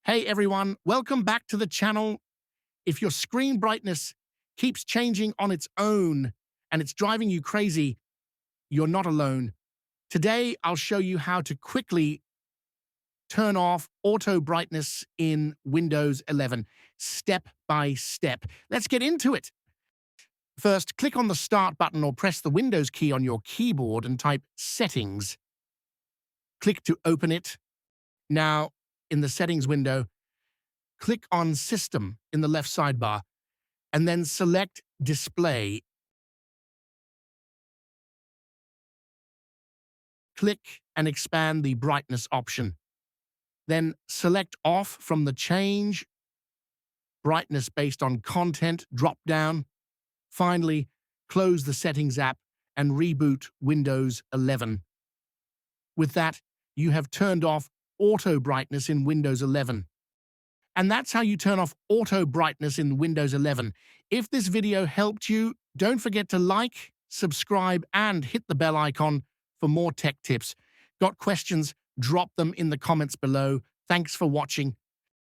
Hey everyone, welcome back to the channel. If your screen brightness keeps changing on its own and it's driving you crazy, you're not alone. Today, I'll show you how to quickly turn off auto brightness in Windows 11, step by step. Let's get into it. First, click on the Start button or press the Windows key on your keyboard and type Settings. Click to open it. Now, in the Settings window, click on System in the left sidebar, and then select Display. Click and expand the brightness option. Then select Off from the Change Brightness based on Content drop-down. Finally, close the Settings app and reboot Windows 11. With that, you have turned off auto brightness in Windows 11. And that's how you turn off auto brightness in Windows 11. If this video helped you, don't forget to like, subscribe, and hit the bell icon for more tech tips. Got questions? Drop them in the comments below. Thanks for watching.